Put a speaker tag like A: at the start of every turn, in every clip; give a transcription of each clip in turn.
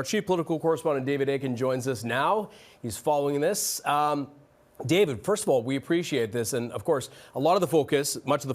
A: Our chief political correspondent, David Akin, joins us now. He's following this. David, first of all, we appreciate this. And of course, much of the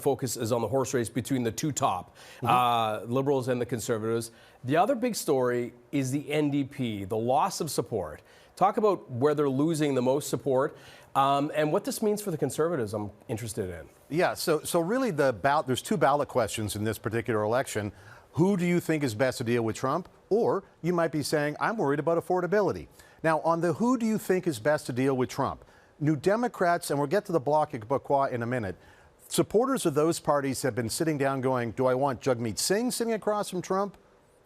A: focus is on the horse race between the two top, Liberals and the Conservatives. The other big story is the NDP, the loss of support. Talk about where they're losing the most support and what this means for the Conservatives, I'm interested in.
B: Yeah, so really there's two ballot questions in this particular election. Who do you think is best to deal with Trump? Or you might be saying, I'm worried about affordability. Now, on the who do you think is best to deal with Trump? New Democrats, and we'll get to the Bloc Québécois in a minute, supporters of those parties have been sitting down going, do I want Jagmeet Singh sitting across from Trump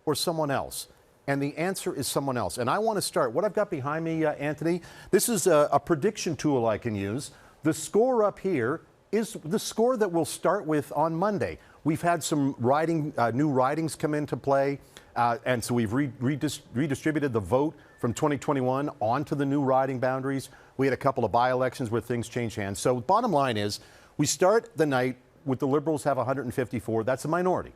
B: or someone else? And the answer is someone else. And I want to start. What I've got behind me, Anthony, this is a prediction tool I can use. The score up here is the score that we'll start with on Monday. We've had some new ridings come into play, and so we've redistributed the vote from 2021 onto the new riding boundaries. We had a couple of by-elections where things changed hands. So bottom line is, we start the night with the Liberals have 154. That's a minority.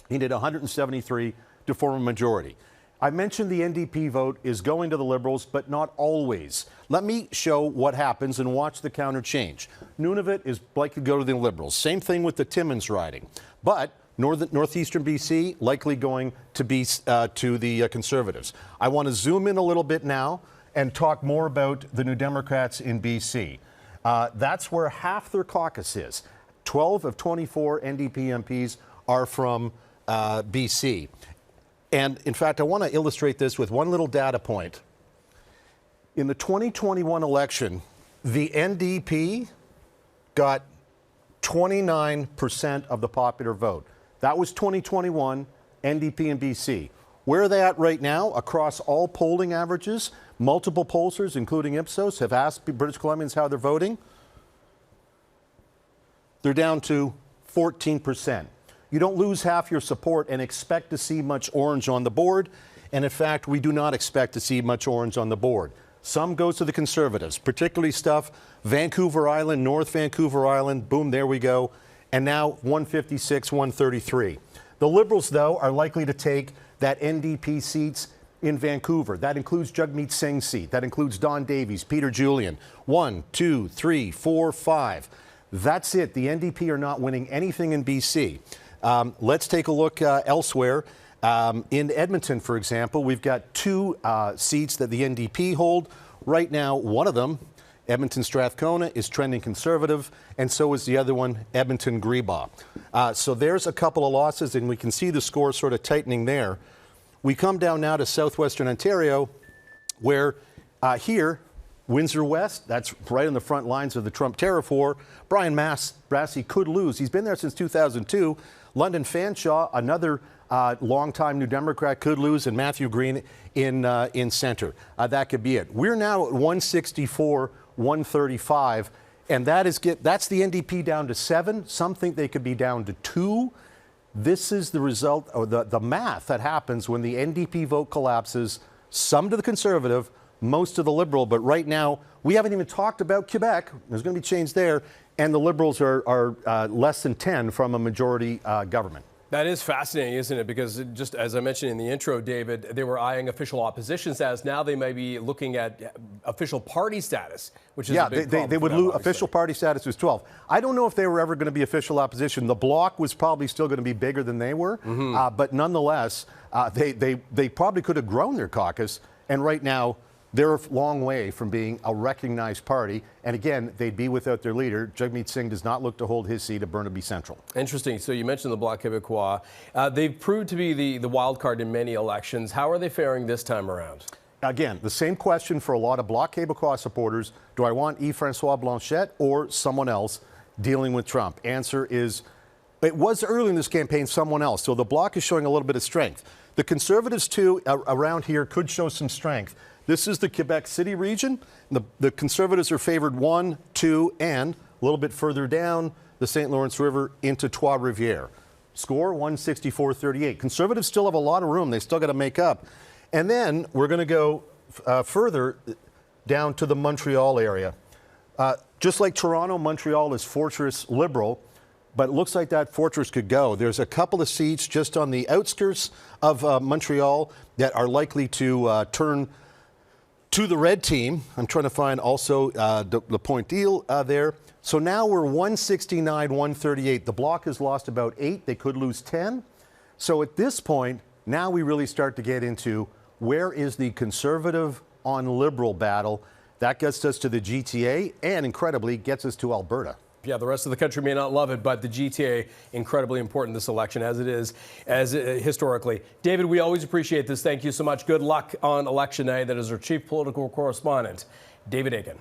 B: He needed 173 to form a majority. I mentioned the NDP vote is going to the Liberals, but not always. Let me show what happens and watch the counter change. Nunavut is likely to go to the Liberals. Same thing with the Timmins riding. But northeastern BC likely going to be to the Conservatives. I want to zoom in a little bit now and talk more about the New Democrats in BC. That's where half their caucus is. 12 of 24 NDP MPs are from BC. And in fact, I want to illustrate this with one little data point. In the 2021 election, the NDP got 29% of the popular vote. That was 2021, NDP in BC. Where are they at right now? Across all polling averages, multiple pollsters, including Ipsos, have asked British Columbians how they're voting. They're down to 14%. You don't lose half your support and expect to see much orange on the board. And in fact, we do not expect to see much orange on the board. Some goes to the Conservatives, particularly stuff Vancouver Island, North Vancouver Island, boom, there we go. And now 156, 133. The Liberals, though, are likely to take that NDP seats in Vancouver. That includes Jagmeet Singh's seat. That includes Don Davies, Peter Julian. 1, 2, 3, 4, 5. That's it. The NDP are not winning anything in BC. Let's take a look elsewhere. In Edmonton, for example, we've got two seats that the NDP hold. Right now, one of them, Edmonton Strathcona, is trending Conservative, and so is the other one, Edmonton Greba. So there's a couple of losses, and we can see the score sort of tightening there. We come down now to southwestern Ontario, where here, Windsor West, that's right on the front lines of the Trump tariff war. Brian Massey could lose. He's been there since 2002. London Fanshawe, another longtime New Democrat, could lose, and Matthew Green in center. That could be it. We're now at 164, 135, and that's the NDP down to 7. Some think they could be down to 2. This is the result, or the math that happens when the NDP vote collapses, some to the Conservative, most to the Liberal. But right now, we haven't even talked about Quebec. There's going to be change there. And the Liberals are less than 10 from a majority government.
A: That is fascinating, isn't it? Because just as I mentioned in the intro, David, they were eyeing official opposition status. Now they may be looking at official party status, which is a big problem.
B: They would lose. Official party status was 12. I don't know if they were ever going to be official opposition. The Bloc was probably still going to be bigger than they were. But nonetheless, they probably could have grown their caucus. And right now, they're a long way from being a recognized party. And again, they'd be without their leader. Jagmeet Singh does not look to hold his seat at Burnaby Central.
A: Interesting. So you mentioned the Bloc Québécois. They've proved to be the wild card in many elections. How are they faring this time around?
B: Again, the same question for a lot of Bloc Québécois supporters. Do I want Yves-François Blanchet or someone else dealing with Trump? Answer is, it was early in this campaign someone else. So the Bloc is showing a little bit of strength. The Conservatives, too, around here could show some strength. This is the Quebec City region. The Conservatives are favored 1, 2, and a little bit further down the St. Lawrence River into Trois-Rivières. Score 164-38. Conservatives still have a lot of room. They still got to make up. And then we're going to go further down to the Montreal area. Just like Toronto, Montreal is fortress Liberal. but it looks like that fortress could go. There's a couple of seats just on the outskirts of Montreal that are likely to turn to the red team. I'm trying to find also the point deal there. So now we're 169, 138. The Bloc has lost about 8. They could lose 10. So at this point, now we really start to get into where is the Conservative on Liberal battle. That gets us to the GTA and, incredibly, gets us to Alberta.
A: Yeah, the rest of the country may not love it, but the GTA, incredibly important this election, as it is, historically. David, we always appreciate this. Thank you so much. Good luck on election night. That is our chief political correspondent, David Akin.